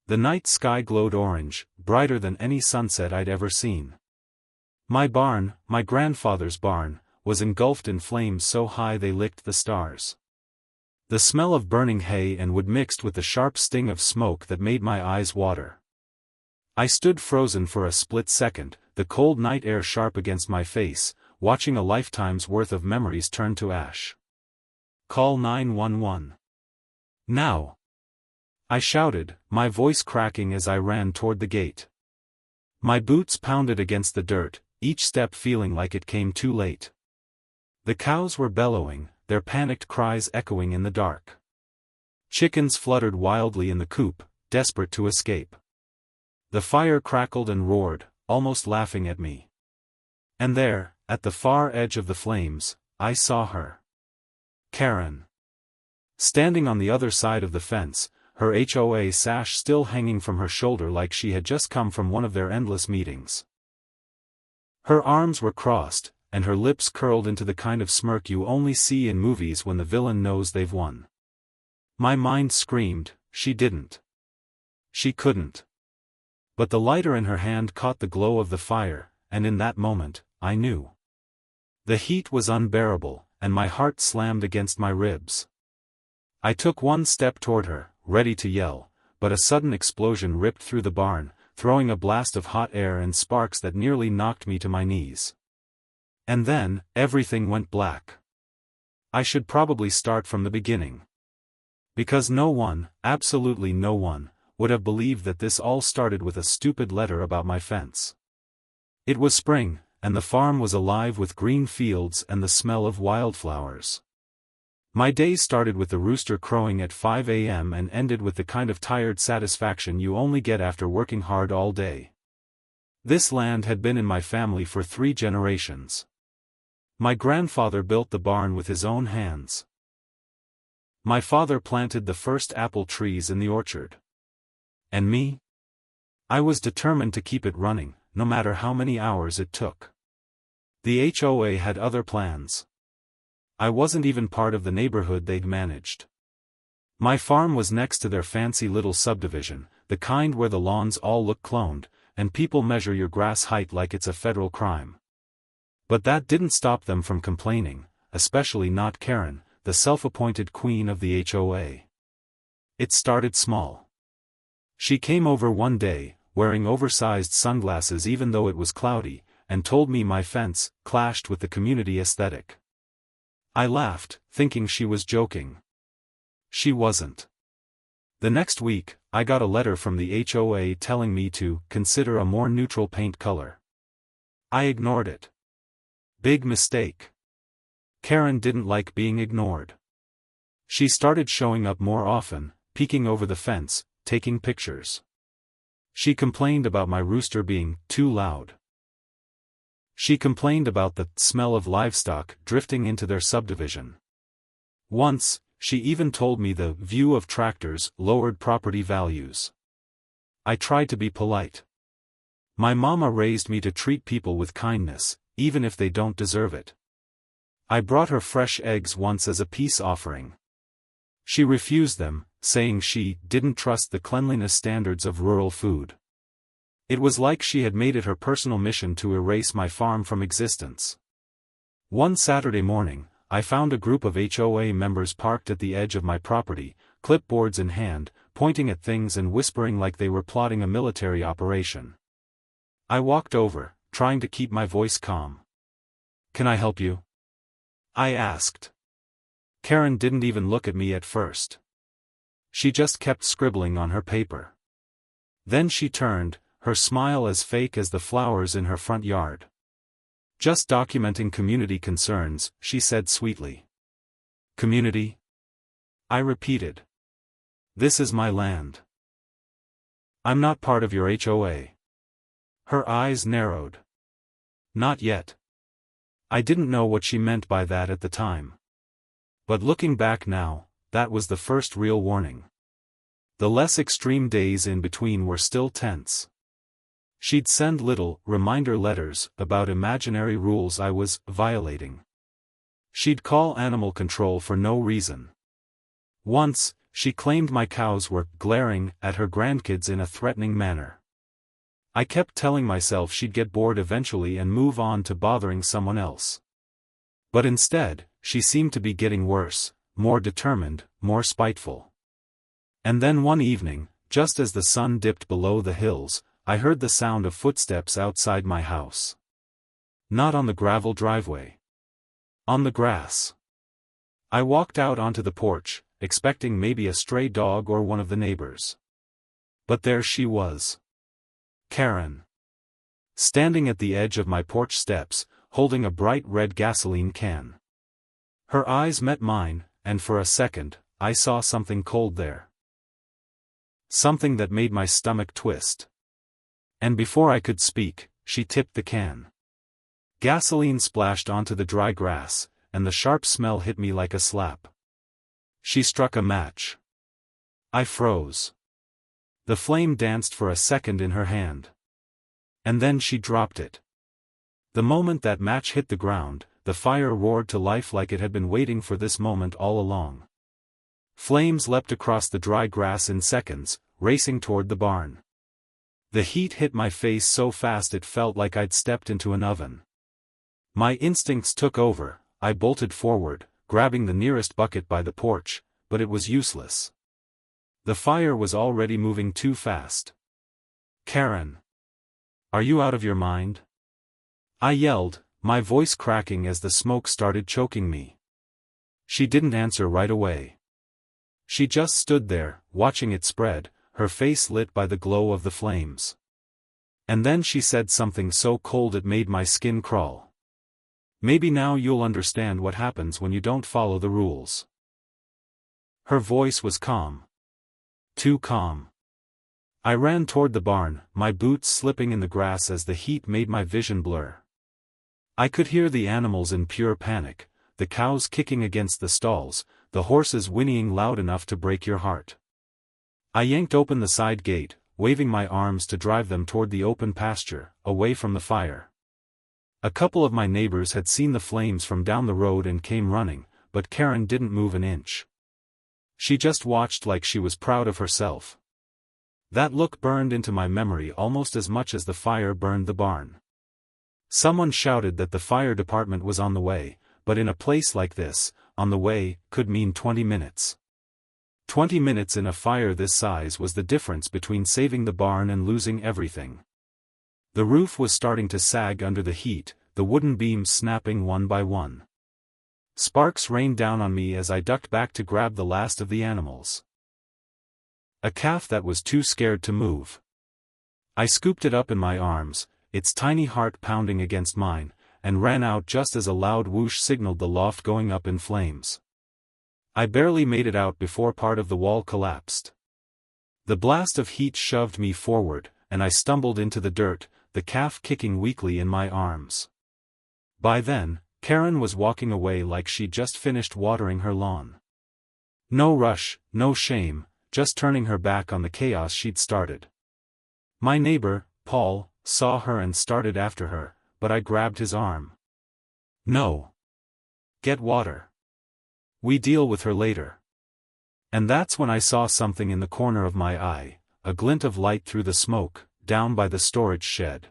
The night sky glowed orange, brighter than any sunset I'd ever seen. My barn, my grandfather's barn, was engulfed in flames so high they licked the stars. The smell of burning hay and wood mixed with the sharp sting of smoke that made my eyes water. I stood frozen for a split second, the cold night air sharp against my face, watching a lifetime's worth of memories turn to ash. "Call 911. Now!" I shouted, my voice cracking as I ran toward the gate. My boots pounded against the dirt, each step feeling like it came too late. The cows were bellowing, their panicked cries echoing in the dark. Chickens fluttered wildly in the coop, desperate to escape. The fire crackled and roared, almost laughing at me. And there, at the far edge of the flames, I saw her. Karen. Standing on the other side of the fence, her HOA sash still hanging from her shoulder like she had just come from one of their endless meetings. Her arms were crossed, and her lips curled into the kind of smirk you only see in movies when the villain knows they've won. My mind screamed, she didn't. She couldn't. But the lighter in her hand caught the glow of the fire, and in that moment, I knew. The heat was unbearable, and my heart slammed against my ribs. I took one step toward her, ready to yell, but a sudden explosion ripped through the barn, throwing a blast of hot air and sparks that nearly knocked me to my knees. And then, everything went black. I should probably start from the beginning. Because no one, absolutely no one, would have believed that this all started with a stupid letter about my fence. It was spring, and the farm was alive with green fields and the smell of wildflowers. My days started with the rooster crowing at 5 a.m. and ended with the kind of tired satisfaction you only get after working hard all day. This land had been in my family for 3 generations. My grandfather built the barn with his own hands. My father planted the first apple trees in the orchard. And me? I was determined to keep it running, no matter how many hours it took. The HOA had other plans. I wasn't even part of the neighborhood they'd managed. My farm was next to their fancy little subdivision, the kind where the lawns all look cloned, and people measure your grass height like it's a federal crime. But that didn't stop them from complaining, especially not Karen, the self-appointed queen of the HOA. It started small. She came over one day, wearing oversized sunglasses even though it was cloudy, and told me my fence clashed with the community aesthetic. I laughed, thinking she was joking. She wasn't. The next week, I got a letter from the HOA telling me to consider a more neutral paint color. I ignored it. Big mistake. Karen didn't like being ignored. She started showing up more often, peeking over the fence, taking pictures. She complained about my rooster being too loud. She complained about the smell of livestock drifting into their subdivision. Once, she even told me the view of tractors lowered property values. I tried to be polite. My mama raised me to treat people with kindness, even if they don't deserve it. I brought her fresh eggs once as a peace offering. She refused them, saying she didn't trust the cleanliness standards of rural food. It was like she had made it her personal mission to erase my farm from existence. One Saturday morning, I found a group of HOA members parked at the edge of my property, clipboards in hand, pointing at things and whispering like they were plotting a military operation. I walked over, trying to keep my voice calm. "Can I help you?" I asked. Karen didn't even look at me at first. She just kept scribbling on her paper. Then she turned, her smile as fake as the flowers in her front yard. "Just documenting community concerns," she said sweetly. "Community?" I repeated. "This is my land. I'm not part of your HOA." Her eyes narrowed. "Not yet." I didn't know what she meant by that at the time. But looking back now, that was the first real warning. The less extreme days in between were still tense. She'd send little, reminder letters about imaginary rules I was violating. She'd call animal control for no reason. Once, She claimed my cows were glaring at her grandkids in a threatening manner. I kept telling myself she'd get bored eventually and move on to bothering someone else. But instead, she seemed to be getting worse, more determined, more spiteful. And then one evening, just as the sun dipped below the hills, I heard the sound of footsteps outside my house. Not on the gravel driveway. On the grass. I walked out onto the porch, expecting maybe a stray dog or one of the neighbors. But there she was. Karen. Standing at the edge of my porch steps, holding a bright red gasoline can. Her eyes met mine, and for a second, I saw something cold there. Something that made my stomach twist. And before I could speak, she tipped the can. Gasoline splashed onto the dry grass, and the sharp smell hit me like a slap. She struck a match. I froze. The flame danced for a second in her hand. And then she dropped it. The moment that match hit the ground, the fire roared to life like it had been waiting for this moment all along. Flames leapt across the dry grass in seconds, racing toward the barn. The heat hit my face so fast it felt like I'd stepped into an oven. My instincts took over. I bolted forward, grabbing the nearest bucket by the porch, but it was useless. The fire was already moving too fast. Karen. Are you out of your mind? I yelled, my voice cracking as the smoke started choking me. She didn't answer right away. She just stood there, watching it spread, her face lit by the glow of the flames. And then she said something so cold it made my skin crawl. Maybe now you'll understand what happens when you don't follow the rules. Her voice was calm. Too calm. I ran toward the barn, my boots slipping in the grass as the heat made my vision blur. I could hear the animals in pure panic, the cows kicking against the stalls, the horses whinnying loud enough to break your heart. I yanked open the side gate, waving my arms to drive them toward the open pasture, away from the fire. A couple of my neighbors had seen the flames from down the road and came running, but Karen didn't move an inch. She just watched like she was proud of herself. That look burned into my memory almost as much as the fire burned the barn. Someone shouted that the fire department was on the way, but in a place like this, on the way, could mean 20 minutes. 20 minutes in a fire this size was the difference between saving the barn and losing everything. The roof was starting to sag under the heat, the wooden beams snapping one by one. Sparks rained down on me as I ducked back to grab the last of the animals. A calf that was too scared to move. I scooped it up in my arms, its tiny heart pounding against mine, and ran out just as a loud whoosh signaled the loft going up in flames. I barely made it out before part of the wall collapsed. The blast of heat shoved me forward, and I stumbled into the dirt, the calf kicking weakly in my arms. By then, Karen was walking away like she'd just finished watering her lawn. No rush, no shame, just turning her back on the chaos she'd started. My neighbor, Paul, saw her and started after her, but I grabbed his arm. No. Get water. We deal with her later. And that's when I saw something in the corner of my eye, a glint of light through the smoke, down by the storage shed.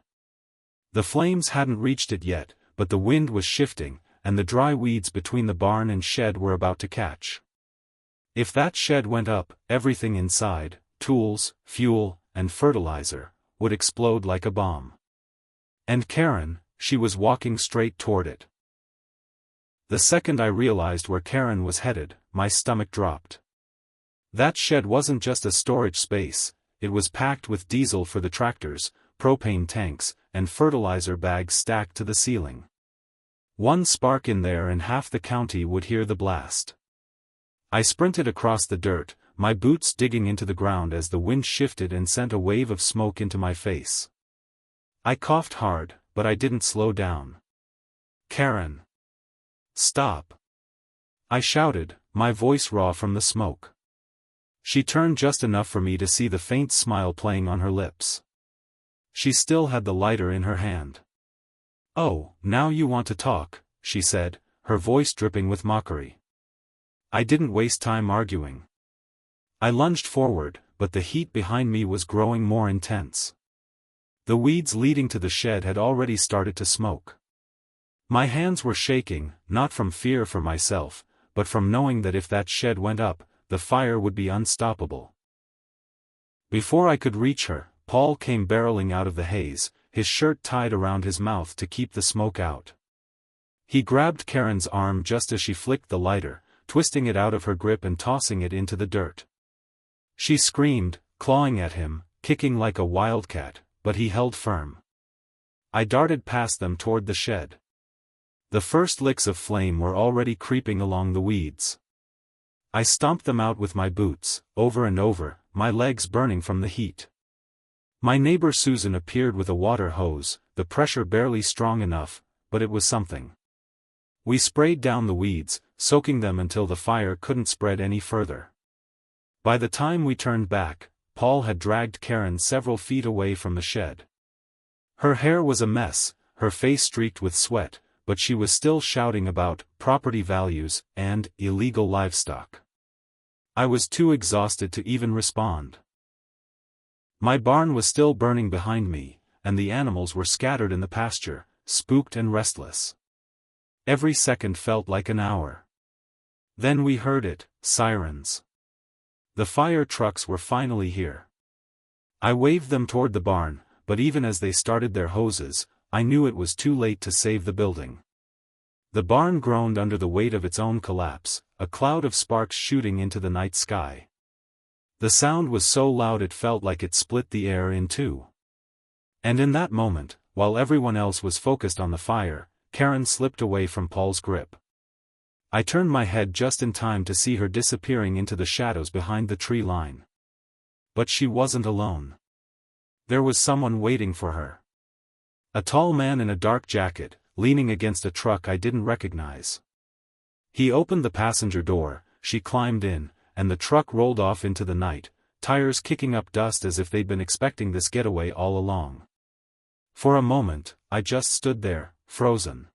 The flames hadn't reached it yet, but the wind was shifting, and the dry weeds between the barn and shed were about to catch. If that shed went up, everything inside, tools, fuel, and fertilizer, would explode like a bomb. And Karen, she was walking straight toward it. The second I realized where Karen was headed, my stomach dropped. That shed wasn't just a storage space, it was packed with diesel for the tractors, propane tanks, and fertilizer bags stacked to the ceiling. One spark in there and half the county would hear the blast. I sprinted across the dirt, my boots digging into the ground as the wind shifted and sent a wave of smoke into my face. I coughed hard, but I didn't slow down. Karen. Stop. I shouted, my voice raw from the smoke. She turned just enough for me to see the faint smile playing on her lips. She still had the lighter in her hand. Oh, now you want to talk, she said, her voice dripping with mockery. I didn't waste time arguing. I lunged forward, but the heat behind me was growing more intense. The weeds leading to the shed had already started to smoke. My hands were shaking, not from fear for myself, but from knowing that if that shed went up, the fire would be unstoppable. Before I could reach her, Paul came barreling out of the haze, his shirt tied around his mouth to keep the smoke out. He grabbed Karen's arm just as she flicked the lighter, twisting it out of her grip and tossing it into the dirt. She screamed, clawing at him, kicking like a wildcat, but he held firm. I darted past them toward the shed. The first licks of flame were already creeping along the weeds. I stomped them out with my boots, over and over, my legs burning from the heat. My neighbor Susan appeared with a water hose, the pressure barely strong enough, but it was something. We sprayed down the weeds, soaking them until the fire couldn't spread any further. By the time we turned back, Paul had dragged Karen several feet away from the shed. Her hair was a mess, her face streaked with sweat, but she was still shouting about property values and illegal livestock. I was too exhausted to even respond. My barn was still burning behind me, and the animals were scattered in the pasture, spooked and restless. Every second felt like an hour. Then we heard it, sirens. The fire trucks were finally here. I waved them toward the barn, but even as they started their hoses, I knew it was too late to save the building. The barn groaned under the weight of its own collapse, a cloud of sparks shooting into the night sky. The sound was so loud it felt like it split the air in two. And in that moment, while everyone else was focused on the fire, Karen slipped away from Paul's grip. I turned my head just in time to see her disappearing into the shadows behind the tree line. But she wasn't alone. There was someone waiting for her. A tall man in a dark jacket, leaning against a truck I didn't recognize. He opened the passenger door, she climbed in, and the truck rolled off into the night, tires kicking up dust as if they'd been expecting this getaway all along. For a moment, I just stood there, frozen.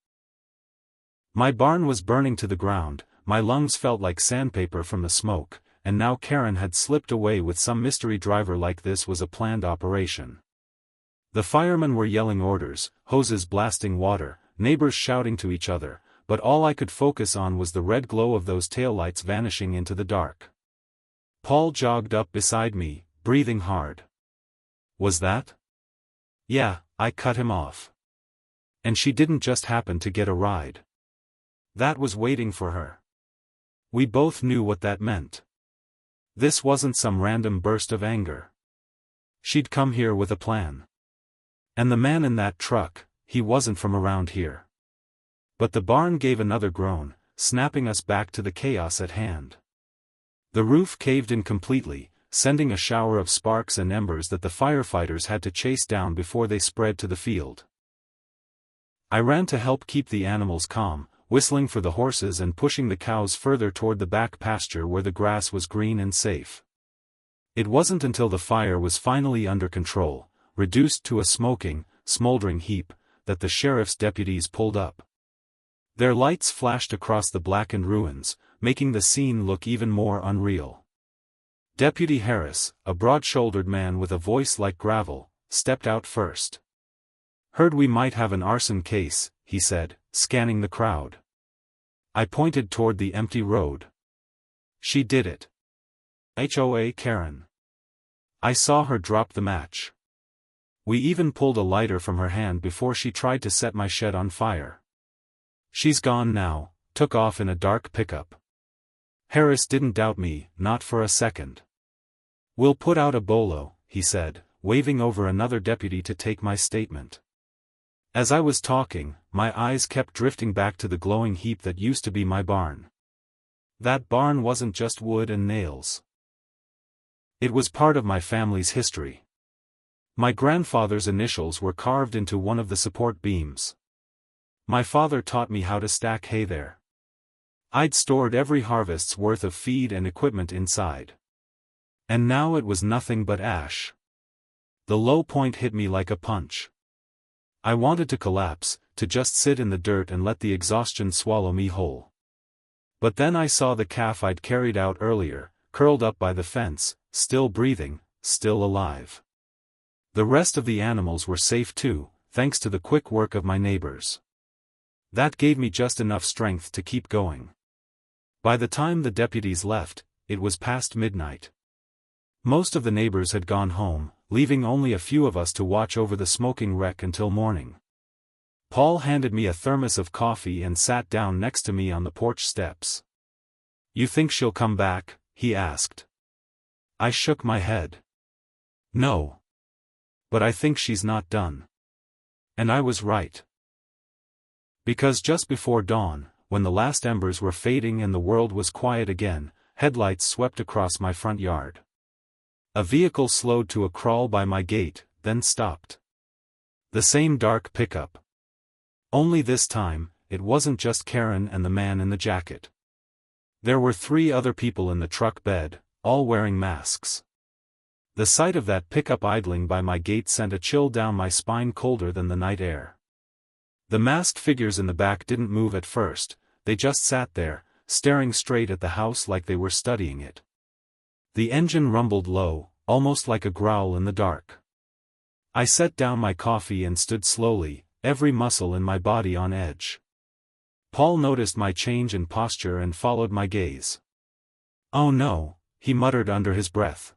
My barn was burning to the ground, my lungs felt like sandpaper from the smoke, and now Karen had slipped away with some mystery driver like this was a planned operation. The firemen were yelling orders, hoses blasting water, neighbors shouting to each other, but all I could focus on was the red glow of those taillights vanishing into the dark. Paul jogged up beside me, breathing hard. Was that? Yeah, I cut him off. And she didn't just happen to get a ride. That was waiting for her. We both knew what that meant. This wasn't some random burst of anger. She'd come here with a plan. And the man in that truck, he wasn't from around here. But the barn gave another groan, snapping us back to the chaos at hand. The roof caved in completely, sending a shower of sparks and embers that the firefighters had to chase down before they spread to the field. I ran to help keep the animals calm, whistling for the horses and pushing the cows further toward the back pasture where the grass was green and safe. It wasn't until the fire was finally under control, reduced to a smoking, smoldering heap, that the sheriff's deputies pulled up. Their lights flashed across the blackened ruins, making the scene look even more unreal. Deputy Harris, a broad-shouldered man with a voice like gravel, stepped out first. "Heard we might have an arson case," he said, scanning the crowd. I pointed toward the empty road. "She did it. HOA Karen." I saw her drop the match. We even pulled a lighter from her hand before she tried to set my shed on fire. "She's gone now," took off in a dark pickup. Harris didn't doubt me, not for a second. "We'll put out a bolo," he said, waving over another deputy to take my statement. As I was talking, my eyes kept drifting back to the glowing heap that used to be my barn. That barn wasn't just wood and nails. It was part of my family's history. My grandfather's initials were carved into one of the support beams. My father taught me how to stack hay there. I'd stored every harvest's worth of feed and equipment inside. And now it was nothing but ash. The low point hit me like a punch. I wanted to collapse, to just sit in the dirt and let the exhaustion swallow me whole. But then I saw the calf I'd carried out earlier, curled up by the fence, still breathing, still alive. The rest of the animals were safe too, thanks to the quick work of my neighbors. That gave me just enough strength to keep going. By the time the deputies left, it was past midnight. Most of the neighbors had gone home, leaving only a few of us to watch over the smoking wreck until morning. Paul handed me a thermos of coffee and sat down next to me on the porch steps. "You think she'll come back?" he asked. I shook my head. "No. But I think she's not done." And I was right. Because just before dawn, when the last embers were fading and the world was quiet again, headlights swept across my front yard. A vehicle slowed to a crawl by my gate, then stopped. The same dark pickup. Only this time, it wasn't just Karen and the man in the jacket. There were 3 other people in the truck bed, all wearing masks. The sight of that pickup idling by my gate sent a chill down my spine, colder than the night air. The masked figures in the back didn't move at first, they just sat there, staring straight at the house like they were studying it. The engine rumbled low, almost like a growl in the dark. I set down my coffee and stood slowly, every muscle in my body on edge. Paul noticed my change in posture and followed my gaze. "Oh no," he muttered under his breath.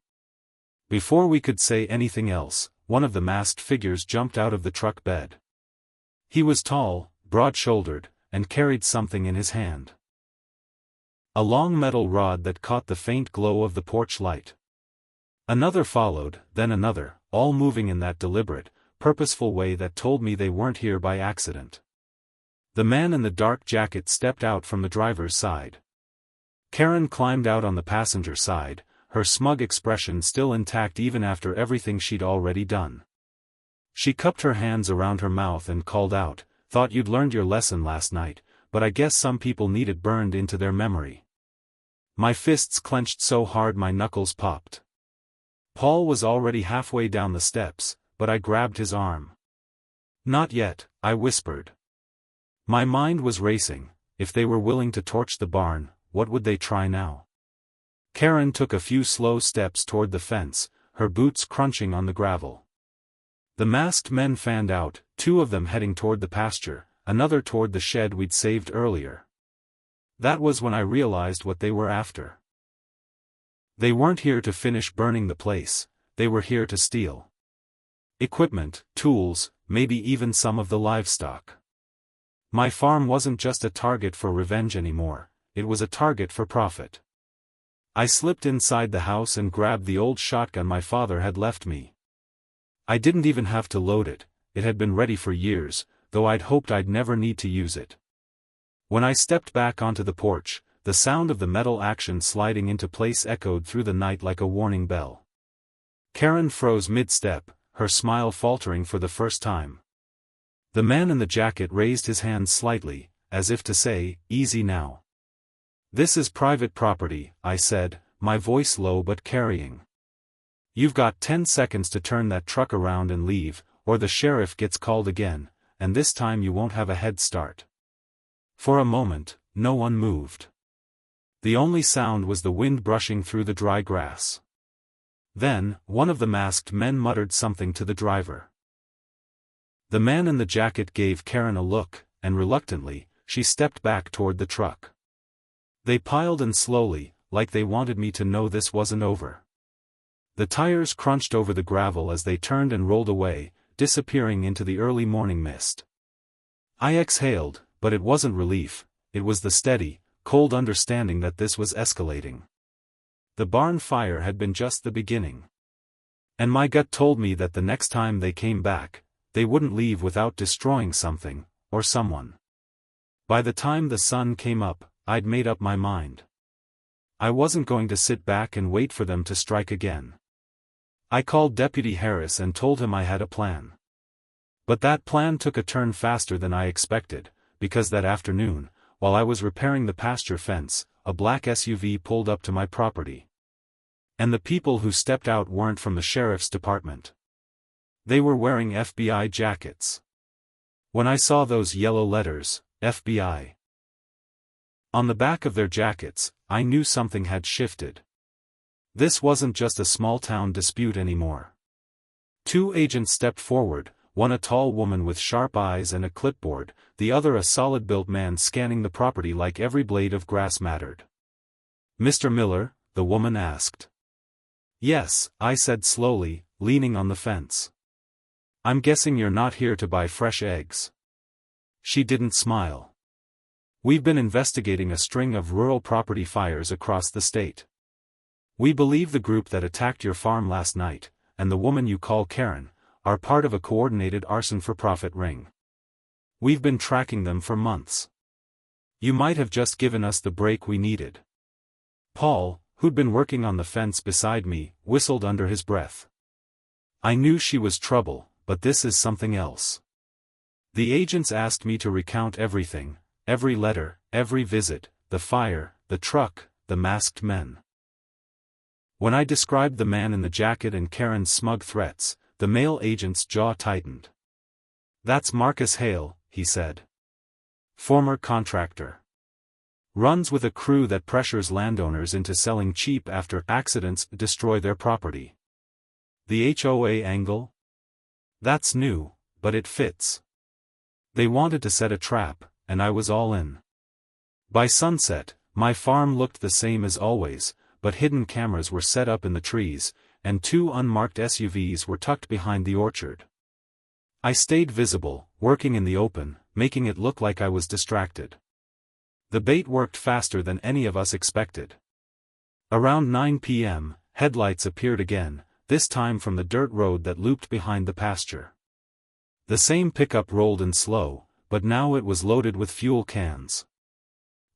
Before we could say anything else, one of the masked figures jumped out of the truck bed. He was tall, broad-shouldered, and carried something in his hand. A long metal rod that caught the faint glow of the porch light. Another followed, then another, all moving in that deliberate, purposeful way that told me they weren't here by accident. The man in the dark jacket stepped out from the driver's side. Karen climbed out on the passenger side, her smug expression still intact even after everything she'd already done. She cupped her hands around her mouth and called out, "Thought you'd learned your lesson last night, but I guess some people need it burned into their memory." My fists clenched so hard my knuckles popped. Paul was already halfway down the steps, but I grabbed his arm. "Not yet," I whispered. My mind was racing. If they were willing to torch the barn, what would they try now? Karen took a few slow steps toward the fence, her boots crunching on the gravel. The masked men fanned out, 2 of them heading toward the pasture, another toward the shed we'd saved earlier. That was when I realized what they were after. They weren't here to finish burning the place, they were here to steal equipment, tools, maybe even some of the livestock. My farm wasn't just a target for revenge anymore, it was a target for profit. I slipped inside the house and grabbed the old shotgun my father had left me. I didn't even have to load it, it had been ready for years, though I'd hoped I'd never need to use it. When I stepped back onto the porch, the sound of the metal action sliding into place echoed through the night like a warning bell. Karen froze mid-step, her smile faltering for the first time. The man in the jacket raised his hand slightly, as if to say, "Easy now." "This is private property," I said, my voice low but carrying. "You've got 10 seconds to turn that truck around and leave, or the sheriff gets called again, and this time you won't have a head start." For a moment, no one moved. The only sound was the wind brushing through the dry grass. Then, one of the masked men muttered something to the driver. The man in the jacket gave Karen a look, and reluctantly, she stepped back toward the truck. They piled in slowly, like they wanted me to know this wasn't over. The tires crunched over the gravel as they turned and rolled away, disappearing into the early morning mist. I exhaled, but it wasn't relief, it was the steady, cold understanding that this was escalating. The barn fire had been just the beginning. And my gut told me that the next time they came back, they wouldn't leave without destroying something, or someone. By the time the sun came up, I'd made up my mind. I wasn't going to sit back and wait for them to strike again. I called Deputy Harris and told him I had a plan. But that plan took a turn faster than I expected, because that afternoon, while I was repairing the pasture fence, a black SUV pulled up to my property. And the people who stepped out weren't from the sheriff's department. They were wearing FBI jackets. When I saw those yellow letters, FBI, on the back of their jackets, I knew something had shifted. This wasn't just a small-town dispute anymore. Two agents stepped forward, one a tall woman with sharp eyes and a clipboard, the other a solid-built man scanning the property like every blade of grass mattered. "Mr. Miller?" the woman asked. "Yes," I said slowly, leaning on the fence. "I'm guessing you're not here to buy fresh eggs." She didn't smile. "We've been investigating a string of rural property fires across the state. We believe the group that attacked your farm last night, and the woman you call Karen, are part of a coordinated arson for-profit ring. We've been tracking them for months. You might have just given us the break we needed." Paul, who'd been working on the fence beside me, whistled under his breath. I knew she was trouble, but this is something else. The agents asked me to recount everything, every letter, every visit, the fire, the truck, the masked men. When I described the man in the jacket and Karen's smug threats, the male agent's jaw tightened. "That's Marcus Hale," he said. "Former contractor. Runs with a crew that pressures landowners into selling cheap after accidents destroy their property. The HOA angle? That's new, but it fits. They wanted to set a trap, and I was all in. By sunset, my farm looked the same as always, but hidden cameras were set up in the trees, and two unmarked SUVs were tucked behind the orchard. I stayed visible, working in the open, making it look like I was distracted. The bait worked faster than any of us expected. Around 9 p.m., headlights appeared again, this time from the dirt road that looped behind the pasture. The same pickup rolled in slow, but now it was loaded with fuel cans.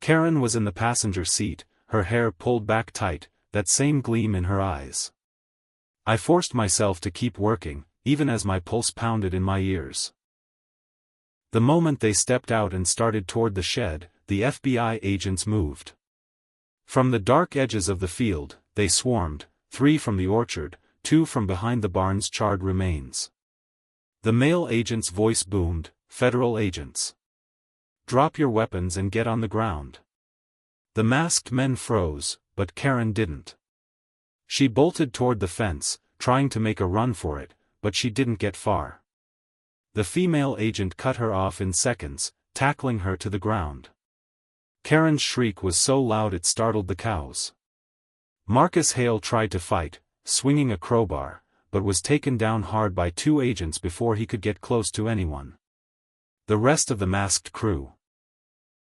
Karen was in the passenger seat, her hair pulled back tight, that same gleam in her eyes. I forced myself to keep working, even as my pulse pounded in my ears. The moment they stepped out and started toward the shed, the FBI agents moved. From the dark edges of the field, they swarmed, 3 from the orchard, 2 from behind the barn's charred remains. The male agent's voice boomed, "Federal agents. Drop your weapons and get on the ground." The masked men froze, but Karen didn't. She bolted toward the fence, trying to make a run for it, but she didn't get far. The female agent cut her off in seconds, tackling her to the ground. Karen's shriek was so loud it startled the cows. Marcus Hale tried to fight, swinging a crowbar, but was taken down hard by 2 agents before he could get close to anyone. The rest of the masked crew,